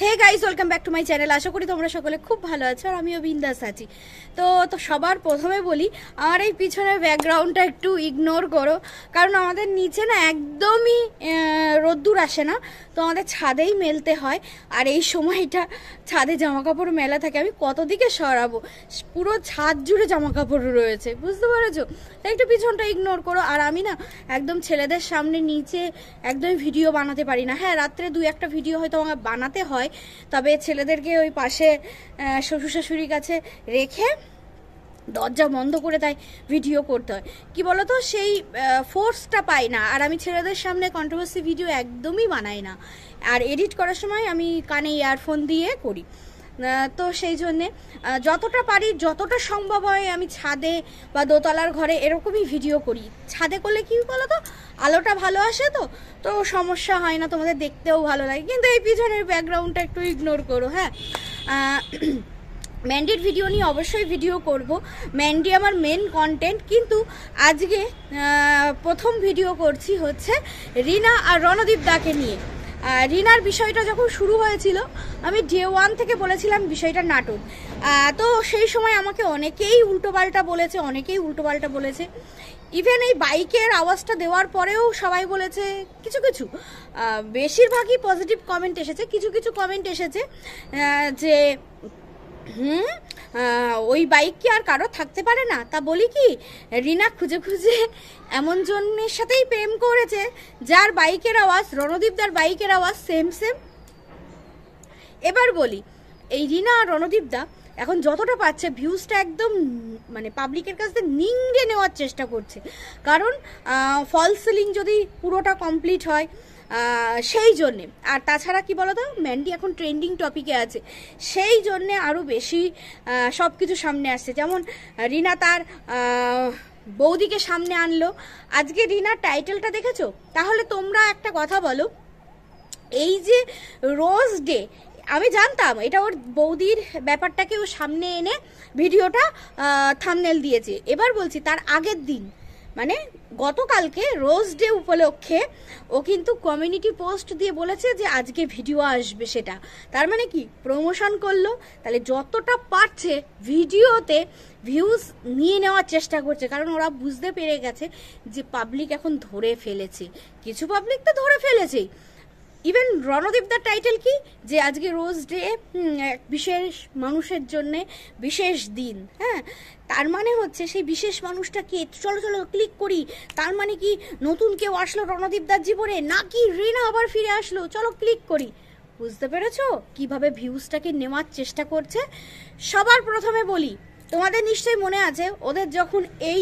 Hey guys, welcome back to my channel. আশা করি তোমরা সকলে খুব ভালো আছো আর আমিও বিন্দাস আছি। তো সবার প্রথমে বলি, আমার এই পিছনের ব্যাকগ্রাউন্ডটা একটু ইগনোর করো, কারণ আমাদের নিচে না একদমই রোদ্দুর আসে না, তো আমাদের ছাদেই মেলতে হয়। আর এই সময়টা ছাদে জামা কাপড় মেলা থাকে, আমি কত দিকে সরাবো, পুরো ছাদ জুড়ে জামা কাপড় রয়েছে, বুঝতে পেরেছো? একটু পিছনটা ইগনোর করো। আর আমি না একদম ছেলেদের সামনে নিচে একদম ভিডিও বানাতে পারি না। হ্যাঁ, রাত্রে দু একটা ভিডিও হয়তো আমাকে বানাতে হয়, তবে ছেলেদেরকে ওই পাশে শ্বশুর শাশুড়ির কাছে রেখে দরজা বন্ধ করে তাই ভিডিও করতে হয়। কি বলতো, সেই ফোর্সটা পাই না। আর আমি ছেলেদের সামনে কন্ট্রোভার্সি ভিডিও একদমই বানাই না। আর এডিট করার সময় আমি কানে ইয়ারফোন দিয়ে করি। তো সেই জন্যে যতটা পারি, যতটা সম্ভব হয় আমি ছাদে বা দোতলার ঘরে এরকমই ভিডিও করি। ছাদে করলে কি বলো তো, আলোটা ভালো আসে, তো সমস্যা হয় না, তোমাদের দেখতেও ভালো লাগে। কিন্তু এই পিছনের ব্যাকগ্রাউন্ডটা একটু ইগনোর করো। হ্যাঁ, ম্যান্ডির ভিডিও নিয়ে অবশ্যই ভিডিও করব। ম্যান্ডি আমার মেন কন্টেন্ট, কিন্তু আজকে প্রথম ভিডিও করছি হচ্ছে রিনা আর রণদীপ দাকে নিয়ে। রিনার বিষয়টা যখন শুরু হয়েছিল, আমি ডে 1 থেকে বলেছিলাম বিষয়টা নাটক। তো সেই সময় আমাকে অনেকেই উল্টোপাল্টা বলেছে। ইভেন এই বাইকের আওয়াজটা দেওয়ার পরেও সবাই বলেছে, কিছু বেশিরভাগই পজিটিভ কমেন্ট এসেছে। কিছু কমেন্ট এসেছে যে ওই বাইক কি আর কারো থাকতে পারে না? তা বলি কি, রিনা খুঁজে এমন জনের সাথেই প্রেম করেছে যার বাইকের আওয়াজ, রণদীপদার বাইকের আওয়াজ সেম। এবার বলি, এই রিনা আর রণদীপদা এখন যতটা পাচ্ছে ভিউজটা একদম মানে পাবলিকের কাছ থেকে নিংড়ে নেওয়ার চেষ্টা করছে। কারণ ফলস সিলিং যদি পুরোটা কমপ্লিট হয় সেই জন্যে। আর তাছাড়া কি বলতো, ম্যান্ডি এখন ট্রেন্ডিং টপিকে আছে, সেই জন্যে আরও বেশি সব কিছু সামনে আসছে। যেমন রিনা তার বৌদিকে সামনে আনলো। আজকে রিনার টাইটেলটা দেখেছো? তাহলে তোমরা একটা কথা বলো, এই যে রোজ ডে, আমি জানতাম এটা ওর বৌদির ব্যাপারটাকে ও সামনে এনে ভিডিওটা থাম্বনেল দিয়েছে। এবার বলছি, তার আগের দিন মানে গতকালকে রোজ ডে উপলক্ষে ও কিন্তু কমিউনিটি পোস্ট দিয়ে বলেছে যে আজকে ভিডিও আসবে। সেটা তার মানে কি, প্রমোশন করলো। তাহলে যতটা পারছে ভিডিওতে ভিউজ নিয়ে নেওয়ার চেষ্টা করছে, কারণ ওরা বুঝতে পেরে গেছে যে পাবলিক এখন ধরে ফেলেছে। কিছু পাবলিক তো ধরে ফেলেছেই। ইভেন রণদীপদার টাইটেল কি, যে আজকে রোজ ডে, বিশেষ মানুষের জন্য বিশেষ দিন। হ্যাঁ, তার মানে হচ্ছে সেই বিশেষ মানুষটা কে? চলো ক্লিক করি। তার মানে কি, নতুন কেউ আসলো রণদীপদার জীবনে, নাকি রিনা আবার ফিরে আসলো? চলো ক্লিক করি। বুঝতে পেরেছো কিভাবে ভিউজটাকে নেওয়ার চেষ্টা করছে? সবার প্রথমে বলি, তোমাদের নিশ্চয়ই মনে আছে ওদের যখন এই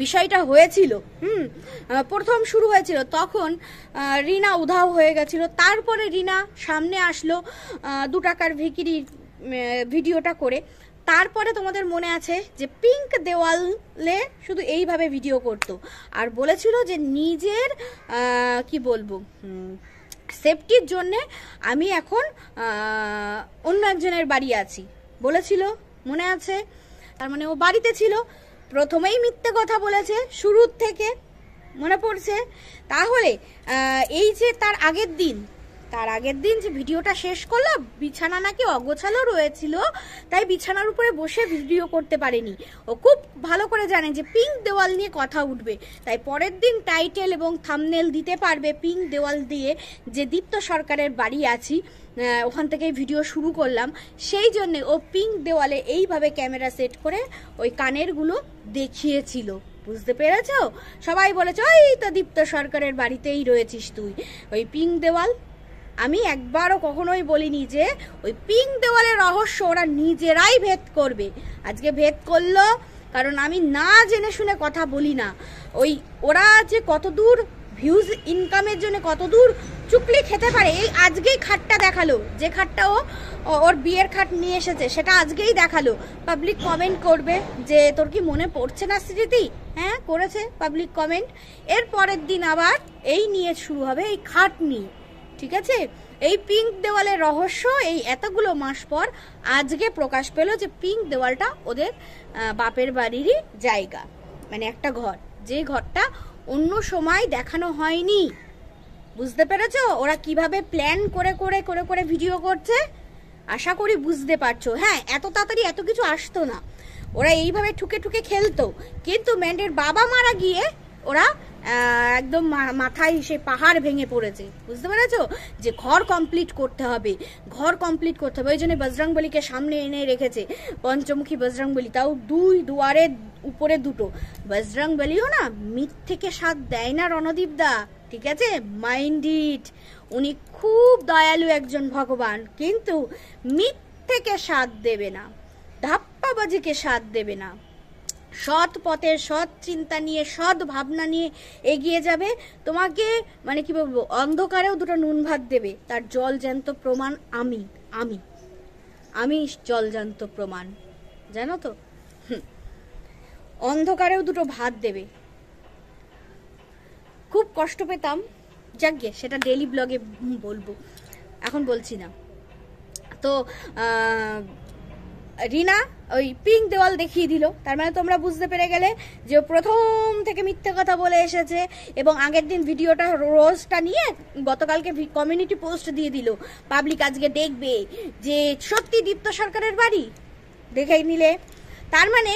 বিষয়টা হয়েছিল, প্রথম শুরু হয়েছিল, তখন রিনা উধাও হয়ে গেছিল। তারপরে রিনা সামনে আসলো 2 টাকার ভিকিরির ভিডিওটা করে। তারপরে তোমাদের মনে আছে যে পিঙ্ক দেওয়ালে শুধু এইভাবে ভিডিও করতো আর বলেছিল যে নিজের কি বলবো সেফটির জন্যে আমি এখন অন্য একজনের বাড়ি আছি বলেছিল, মনে আছে? তার মানে ও বাড়িতে ছিল। প্রথমেই মিথ্যে কথা বলেছে শুরুর থেকে, মনে পড়ছে? তাহলে এই যে তার আগের দিন যে ভিডিওটা শেষ করলো, বিছানা নাকি অগোছালো রয়েছিল, তাই বিছানার উপরে বসে ভিডিও করতে পারেনি। ও খুব ভালো করে জানে যে পিঙ্ক দেওয়াল নিয়ে কথা উঠবে, তাই পরের দিন টাইটেল এবং থাম্বনেল দিতে পারবে পিঙ্ক দেওয়াল দিয়ে, যে দীপ্ত সরকারের বাড়ি আছি, ওখান থেকেই ভিডিও শুরু করলাম। সেই জন্যে ও পিঙ্ক দেওয়ালে এইভাবে ক্যামেরা সেট করে ওই কানেরগুলো দেখিয়েছিল। বুঝতে পেরেছ? সবাই বলেছে ওই তো দীপ্ত সরকারের বাড়িতেই রয়েছিস তুই। ওই পিঙ্ক দেওয়াল, আমি একবারও কখনোই বলিনি যে ওই পিঙ্ক দেওয়ালের রহস্য ওরা নিজেরাই ভেদ করবে। আজকে ভেদ করলো, কারণ আমি না জেনে শুনে কথা বলি না। ওই ওরা যে কতদূর ভিউজ ইনকামের জন্য কতদূর চুকলি খেতে পারে, এই আজকেই খাটটা দেখালো। যে খাটটা ওর বিয়ের খাট নিয়ে এসেছে, সেটা আজকেই দেখালো। পাবলিক কমেন্ট করবে যে তোর কি মনে পড়ছে না স্মৃতি? হ্যাঁ, করেছে পাবলিক কমেন্ট। এর পরের দিন আবার এই নিয়ে শুরু হবে, এই খাট নিয়ে। ঠিক আছে, এই পিঙ্ক দেওয়ালের রহস্য এই এতগুলো মাস পর আজকে প্রকাশ পেল যে পিঙ্ক দেওয়ালটা ওদের বাপের বাড়িরই জায়গা, মানে একটা ঘর, যে ঘরটা অন্য সময় দেখানো হয়নি। বুঝতে পেরেছো ওরা কিভাবে প্ল্যান করে করে করে করে ভিডিও করছে? আশা করি বুঝতে পারছো। হ্যাঁ, এত তাড়াতাড়ি এত কিছু আসতো না, ওরা এইভাবে ঠুকে ঠুকে খেলতো, কিন্তু ম্যান্ডের বাবা মারা গিয়ে ওরা একদম মাথায় সে পাহাড় ভেঙে পড়েছে। বুঝতে পেরেছো যে ঘর কমপ্লিট করতে হবে, ঘর কমপ্লিট করতে হবে। ওই জন্য বজরংবলীকে সামনে এনে রেখেছে, পঞ্চমুখী বজরংবলী, তাও দুই দুয়ারের উপরে দুটো। বজরংবলীও না মিথ্যেকে সাথ দেয় না রণদীপ দা, ঠিক আছে? মাইন্ড ইট, উনি খুব দয়ালু একজন ভগবান, কিন্তু মিথ্যেকে সাথ দেবে না, ধাপ্পাবাজিকে সাথ দেবে না। সৎ পথে সৎ চিন্তা নিয়ে সৎ ভাবনা নিয়ে এগিয়ে যাবে। তোমাকে মানে কি বলবো, অন্ধকারেও দুটো নুন ভাত দেবে, তার জল জ্যান্ত প্রমাণ আমি আমি আমি জল জ্যান্ত প্রমাণ, জানো তো? অন্ধকারেও দুটো ভাত দেবে। খুব কষ্ট পেতাম, যাকগে সেটা ডেইলি ব্লগে বলবো, এখন বলছি না। তো রিনা ওই পিঙ্ক দেওয়াল দেখিয়ে দিল, তার মানে তোমরা বুঝতে পেরে গেলে যে প্রথম থেকে মিথ্যে কথা বলে এসেছে। এবং আগের দিন ভিডিওটা রোজটা নিয়ে গতকালকে কমিউনিটি পোস্ট দিয়ে দিল, পাবলিক আজকে দেখবে যে সত্যি দীপ্ত সরকারের বাড়ি, দেখে নিলে। তার মানে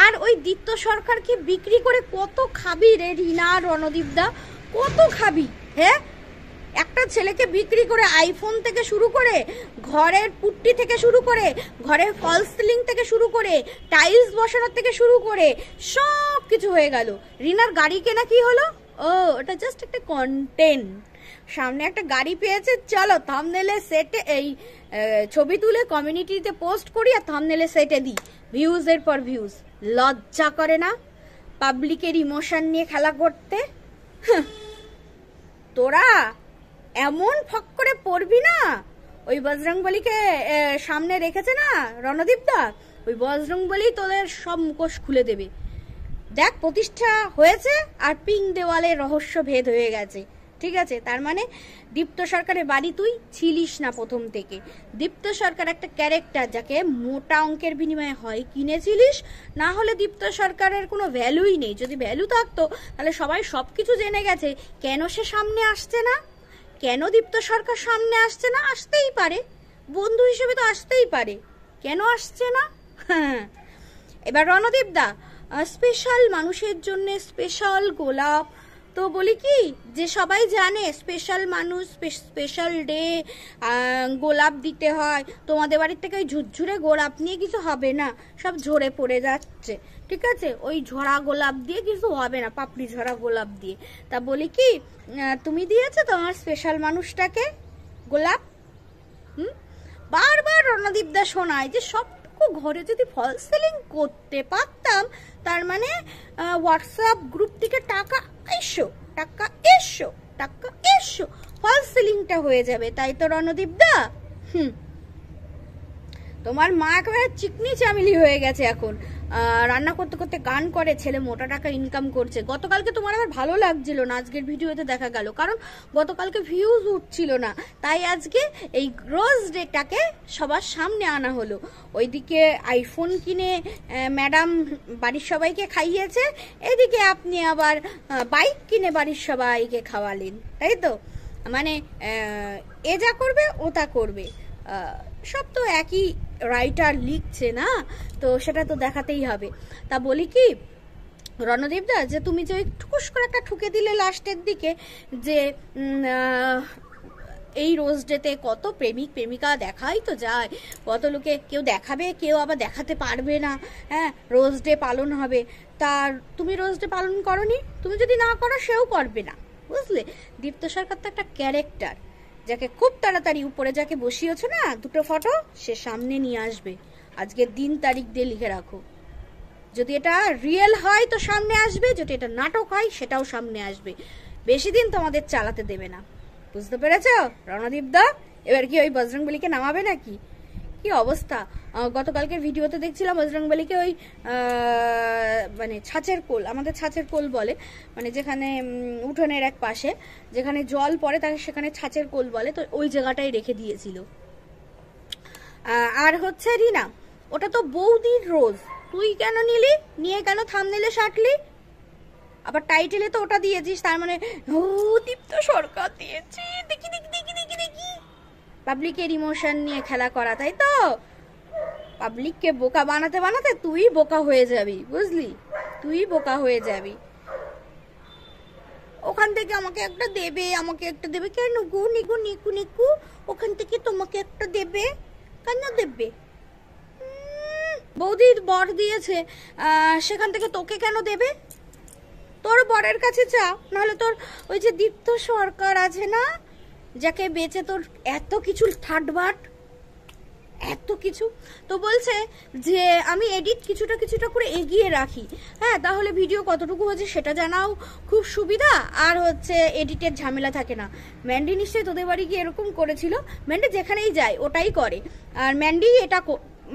আর ওই দীপ্ত সরকারকে বিক্রি করে কত খাবি রে রিনা, রণদীপ দা, কত খাবি? হ্যাঁ, একটা ছেলেকে বিক্রি করে আইফোন থেকে শুরু করে, ঘরের পুট্টি থেকে শুরু করে, ঘরের ফলস সিলিং থেকে শুরু করে, টাইলস বসানোর থেকে শুরু করে সব কিছু হয়ে গেল। রিনার গাড়ি কেনা কি হলো? ও, ওটা জাস্ট একটা কন্টেন্ট। সামনে একটা গাড়ি পেয়েছে, চলো থাম্বনেলে সেটে এই ছবি তুলে কমিউনিটিতে পোস্ট করি আর থাম্বনেলে সেটে দিই, ভিউজের পর ভিউজ। লজ্জা করে না পাবলিকের ইমোশন নিয়ে খেলা করতে? তোরা এমন ফক করে পড়বি না। ওই বজরংবলীকে সামনে রেখেছে না রণদীপ দা, ওই বজরংবলী তোদের সব মুখোশ খুলে দেবে। দেখ, প্রতিষ্ঠা হয়েছে আর পিঙ্ক দেওয়ালের রহস্য ভেদ হয়ে গেছে, ঠিক আছে? তার মানে দীপ্ত সরকারের বাড়ি তুই ছিলিস না প্রথম থেকে। দীপ্ত সরকার একটা ক্যারেক্টার, যাকে মোটা অঙ্কের বিনিময়ে হয় কিনেছিলিস, না হলে দীপ্ত সরকারের কোনো ভ্যালুই নেই। যদি ভ্যালু থাকতো তাহলে সবাই সবকিছু জেনে গেছে। কেন সে সামনে আসছে না? কেন দীপ্ত সরকার সামনে আসছে না? আসতেই পারে, বন্ধু হিসেবে তো আসতেই পারে, কেন আসছে না? হ্যাঁ, এবার রণদীপ দা স্পেশাল মানুষের জন্য স্পেশাল গোলাপ, তো বলি কি যে সবাই জানে স্পেশাল মানুষ স্পেশাল ডে গোলাপ দিতে হয়। তোমাদের বাড়ির থেকে ওই ঝুরঝুরে গোলাপ নিয়ে কিছু হবে না, সব ঝরে পড়ে যাচ্ছে, ঠিক আছে? ওই ঝরা গোলাপ দিয়ে কিছু হবে না, পাপড়ি ঝরা গোলাপ দিয়ে। তা বলি কি, তুমি দিয়েছো তোমার স্পেশাল মানুষটাকে গোলাপ? বারবার রণদীপ দা শোনায় যে সবটুকু ঘরে যদি ফল সেলিং করতে পারতাম, তার মানে হোয়াটসঅ্যাপ গ্রুপ থেকে টাকা এসো ফল সেলিংটা হয়ে যাবে, তাই তো রণদীপ দা? তোমার মা একেবারে চিকনি চামিলি হয়ে গেছে এখন, রান্না করতে করতে গান করে, ছেলে মোটা টাকা ইনকাম করছে। গতকালকে তোমার আবার ভালো লাগছিল না, আজকের ভিডিওতে দেখা গেল, কারণ গতকালকে ভিউজ উঠছিল না, তাই আজকে এই রোজ ডেটাকে সবার সামনে আনা হলো। ওইদিকে আইফোন কিনে ম্যাডাম বাড়ির সবাইকে খাইয়েছে, এদিকে আপনি আবার বাইক কিনে বাড়ির সবাইকে খাওয়ালেন, তাই তো? মানে এ যা করবে ও তা করবে, সব তো একই রাইটার লিখছে না, তো সেটা তো দেখাতেই হবে। তা বলি কি রণদীপ দা, যে তুমি যে ওই ঠুকুস করে একটা ঠুকে দিলে লাস্টের দিকে, যে এই রোজ ডেতে কত প্রেমিক প্রেমিকা দেখাই তো যায়, কত লোকে কেউ দেখাবে, কেউ আবার দেখাতে পারবে না। হ্যাঁ, রোজ ডে পালন হবে, তার তুমি রোজ ডে পালন করনি, তুমি যদি না করো সেও করবে না, বুঝলে? দীপ্ত সরকার তো একটা ক্যারেক্টার, যাকে খুব তাড়াতাড়ি উপরে যাকে বসিয়েছো না দুটো ফটো, সে সামনে নিয়ে আসবে। আজকের দিন তারিখ দিয়ে লিখে রাখো, যদি এটা রিয়েল হয় তো সামনে আসবে, যদি এটা নাটক হয় সেটাও সামনে আসবে। বেশি দিন তোমাদের চালাতে দেবে না, বুঝতে পেরেছ রণদীপ দা? এবার কি ওই বজরংবলীকে নামাবে নাকি? কি অবস্থা! গতকালকে ভিডিওতে দেখছিলাম বজরংবলীকে ওই মানে ছাঁচের কোল, আমাদের ছাঁচের কোল বলে, মানে যেখানে উঠোনের এক পাশে যেখানে জল পড়ে তাকে সেখানে ছাঁচের কোল বলে, তো ওই জায়গাটাই রেখে দিয়েছিল। আর হচ্ছে রিনা, ওটা তো বৌদির রোজ, তুই কেন নিলি? নিয়ে কেন থাম্বনেলে সাটলি? আবার টাইটেলে তো ওটা দিয়েছিস, তার মানে ও দীপ্ত সরকার দিয়েছে, দেখি দেখি দেখি দেখি দেখি। পাবলিকের ইমোশন নিয়ে খেলা করা, তাই তো? পাবলিককে বোকা বানাতে বানাতে তুই বোকা হয়ে যাবি, বুঝলি? তুই বোকা হয়ে যাবি। ওখান থেকে আমাকে একটা দেবে, আমাকে একটা দেবে, কেন গো নিকু নিকু নিকু? ওখান থেকে তোমাকে একটা দেবে, কেন দেবে? বৌদির বর দিয়েছে, সেখান থেকে তোকে কেন দেবে? তোর বরের কাছে যা, নাহলে তোর ওই যে দীপ্ত সরকার আছে না, যাকে বেচে তোর এত কিছু ঠাটবাট, এত কিছু, তো বলছে যে আমি এডিট কিছুটা কিছুটা করে এগিয়ে রাখি। হ্যাঁ, তাহলে ভিডিও কতটুকু হচ্ছে সেটা জানাও খুব সুবিধা, আর হচ্ছে এডিটের ঝামেলা থাকে না। ম্যান্ডি নিশ্চয়ই তোদের বাড়ি গিয়ে এরকম করেছিল। ম্যান্ডি যেখানেই যায় ওটাই করে, আর ম্যান্ডি এটা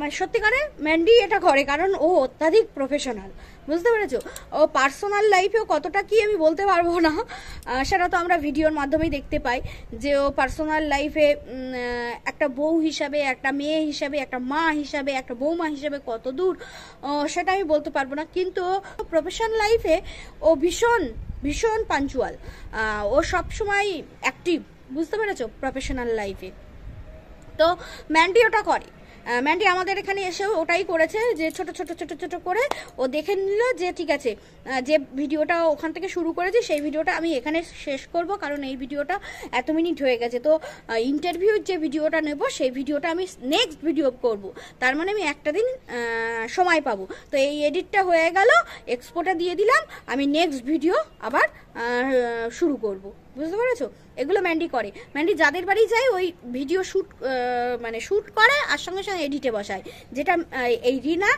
মানে সত্যিকারের ম্যান্ডি এটা করে কারণ ও অত্যাধিক প্রফেশনাল, বুঝতে পেরেছো? ও পার্সোনাল লাইফেও কতটা কি আমি বলতে পারবো না, সেটা তো আমরা ভিডিওর মাধ্যমেই দেখতে পাই যে ও পার্সোনাল লাইফে একটা বউ হিসাবে, একটা মেয়ে হিসাবে, একটা মা হিসাবে, একটা বৌমা হিসাবে কত দূর সেটা আমি বলতে পারবো না, কিন্তু প্রফেশনাল লাইফে ও ভীষণ ভীষণ পাঞ্চুয়াল, ও সবসময় অ্যাক্টিভ, বুঝতে পেরেছো? প্রফেশনাল লাইফে তো ম্যান্ডি ওটা করে। ম্যান্ডি আমাদের এখানে এসেও ওটাই করেছে, যে ছোট ছোট ছোট ছোট করে ও দেখে নিল যে ঠিক আছে, যে ভিডিওটা ওখান থেকে শুরু করেছি সেই ভিডিওটা আমি এখানে শেষ করব, কারণ এই ভিডিওটা এত মিনিট হয়ে গেছে। তো ইন্টারভিউর যে ভিডিওটা নেব সেই ভিডিওটা আমি নেক্সট ভিডিও করব, তার মানে আমি একটা দিন সময় পাবো। তো এই এডিটটা হয়ে গেল, এক্সপোর্টে দিয়ে দিলাম, আমি নেক্সট ভিডিও আবার শুরু করব, বুঝতে পেরেছো? এগুলো ম্যান্ডি করে। ম্যান্ডি যাদের বাড়ি যায় ওই ভিডিও শ্যুট মানে শ্যুট করে আর সঙ্গে সঙ্গে এডিটে বসায়, যেটা এই রিনা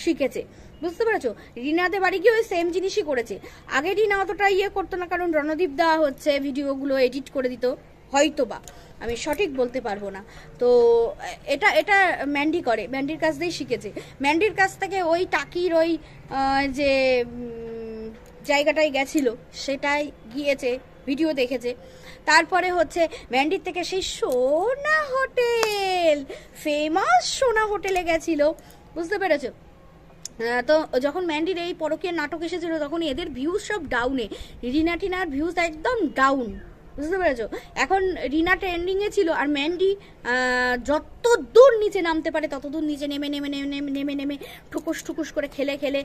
শিখেছে, বুঝতে পেরেছো? রিনাদের বাড়ি গিয়ে ওই সেম জিনিসই করেছে। আগে রিনা অতটা ইয়ে করতো না, কারণ রণদীপ দা হচ্ছে ভিডিওগুলো এডিট করে দিত, হয়তো বা, আমি সঠিক বলতে পারবো না। তো এটা এটা ম্যান্ডি করে, ম্যান্ডির কাছ দিয়েই শিখেছে। ম্যান্ডির কাছ থেকে ওই টাকির ওই যে জায়গাটায় গেছিল সেটাই গিয়েছে, ভিডিও দেখেছে। তারপরে হচ্ছে ম্যান্ডির থেকে সেই সোনা হোটেল, ফেমাস সোনা হোটেলে গেছিল, বুঝতে পেরেছো? তো যখন ম্যান্ডির এই পরকীয়ার নাটক এসেছিল তখন এদের ভিউজ সব ডাউনে, রিনা টিনার ভিউজ একদম ডাউন, বুঝতে পেরেছো? এখন রিনা ট্রেন্ডিংয়ে ছিল, আর ম্যান্ডি যত দূর নিচে নামতে পারে তত দূর নিচে নেমে নেমে নেমে নেমে নেমে ঠুকুস ঠুকুস করে খেলে খেলে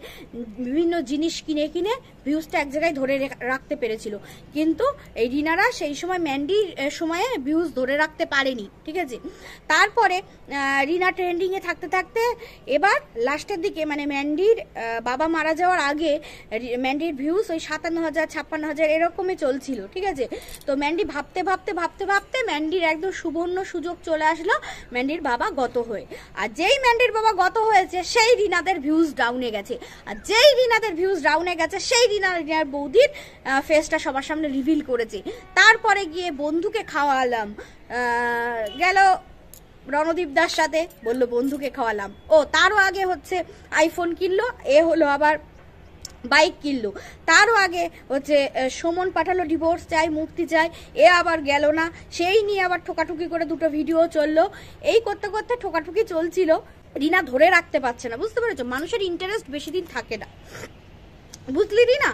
বিভিন্ন জিনিস কিনে কিনে ভিউজটা এক জায়গায় ধরে রাখতে পেরেছিল। কিন্তু এই রিনারা সেই সময় ম্যান্ডির সময়ে ভিউজ ধরে রাখতে পারেনি, ঠিক আছে? তারপরে রিনা ট্রেন্ডিংয়ে থাকতে থাকতে এবার লাস্টের দিকে, মানে ম্যান্ডির বাবা মারা যাওয়ার আগে ম্যান্ডির ভিউজ ওই 57,000 56,000 এরকমই চলছিল, ঠিক আছে? তো ম্যান্ডি ভাবতে ভাবতে ভাবতে ভাবতে ম্যান্ডির একদম সুবর্ণ সুযোগ চলে আসলো ম্যান্ডির বাবা গত হয়ে। আর যেই ম্যান্ডির বাবা গত হয়েছে সেই রিনাদের ভিউজ ডাউনে গেছে, আর যেই রিনাদের ভিউজ ডাউনে গেছে সেই রিনার বৌদির ফেসটা সবার সামনে রিভিল করেছে। তারপরে গিয়ে বন্ধুকে খাওয়ালাম, গেল রণদীপ দার সাথে, বললো বন্ধুকে খাওয়ালাম। ও তারও আগে হচ্ছে আইফোন কিনলো, এ হলো আবার বাইক কিনলো। তারও আগে হচ্ছে সুমন পাঠালো ডিভোর্স চাই, মুক্তি চাই, এ আবার গেল না, সেই নিয়ে আবার ঠোকাঠুকি করে দুটো ভিডিও চললো। এই করতে করতে ঠোকাঠুকি চলছিল, রিনা ধরে রাখতে পারছে না, বুঝতে পেরেছো? মানুষের ইন্টারেস্ট বেশি দিন থাকে না, বুঝলি রিনা?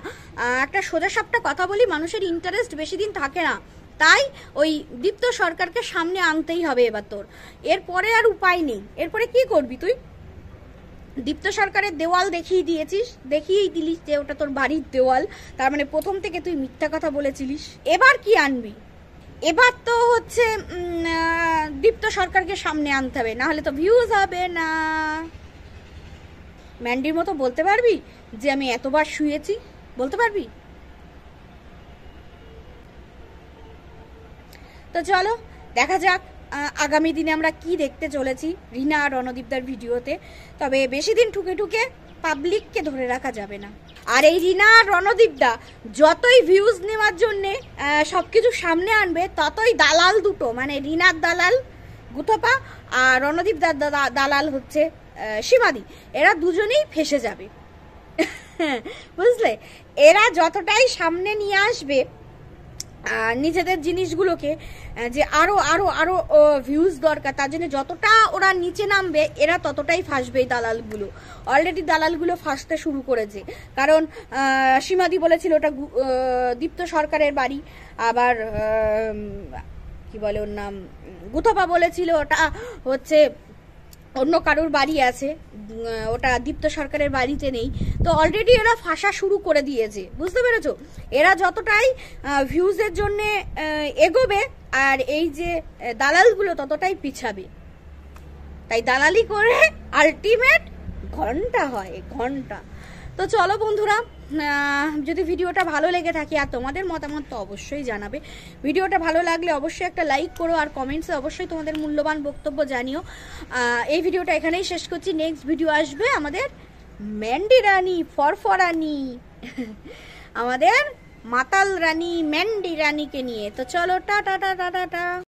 একটা সোজা সাপটা কথা বলি, মানুষের ইন্টারেস্ট বেশি দিন থাকে না, তাই ওই দীপ্ত সরকারকে সামনে আনতেই হবে এবার তোর, এরপরে আর উপায় নেই। এরপরে কি করবি তুই? দীপ্ত সরকারের দেওয়াল দেখিয়েই দিলিস যে ওটা তোর বাড়ির দেওয়াল, তার মানে প্রথম থেকে তুই মিথ্যা কথা বলেছিলিস। এবার কি আনবি? এবার তো হচ্ছে দীপ্ত সরকারকে সামনে আনতে হবে, না হলে তো ভিউজ হবে না। ম্যান্ডির মতো বলতে পারবি যে আমি এতবার শুয়েছি? বলতে পারবি? তো চলো দেখা যাক আগামী দিনে আমরা কি দেখতে চলেছি রিনা আর রণদীপদার ভিডিওতে। তবে বেশি দিন ঠুকে ঠুকে পাবলিককে ধরে রাখা যাবে না। আর এই রিনা আর রণদীপদা যতই ভিউজ নেওয়ার জন্যে সব কিছু সামনে আনবে, ততই দালাল দুটো, মানে রিনার দালাল গুথপা আর রণদীপদার দালাল হচ্ছে সীমাদি, এরা দুজনেই ফেসে যাবে, বুঝলে? এরা যতটাই সামনে নিয়ে আসবে নিজেদের জিনিসগুলোকে যে আরো আরো আরো ভিউজ দরকার, তার জন্য যতটা ওরা নিচে নামবে এরা ততটাই ফাঁসবে। এই দালালগুলো অলরেডি দালালগুলো ফাঁসতে শুরু করেছে। কারণ সীমাদি বলেছিল ওটা দীপ্ত সরকারের বাড়ি, আবার কি বলে ওর নাম, গুথপা বলেছিল ওটা হচ্ছে অন্য কারোর বাড়ি আছে, ওটা দীপ্ত সরকারের বাড়িতে নেই। তো অলরেডি এরা ফাঁসা শুরু করে দিয়েছে, বুঝতে পেরেছো? এরা যতটাই ভিউজের জন্য এগোবে আর এই যে দালালগুলো ততটাই পিছাবে। তাই দালালি করে আলটিমেট ঘন্টা হয়, ঘন্টা। তো চলো বন্ধুরা, যদি ভিডিওটা ভালো লেগে থাকে আর তোমাদের মতামত তো অবশ্যই জানাবে। ভিডিওটা ভালো লাগলে অবশ্যই একটা লাইক করো আর কমেন্টসে অবশ্যই তোমাদের মূল্যবান বক্তব্য জানিও। এই ভিডিওটা এখানেই শেষ করছি। নেক্সট ভিডিও আসবে আমাদের ম্যান্ডি রানী, ফরফরানি, আমাদের মাতাল রানী ম্যান্ডি রানীকে নিয়ে। তো চলো, টাটা টাটা টাটা।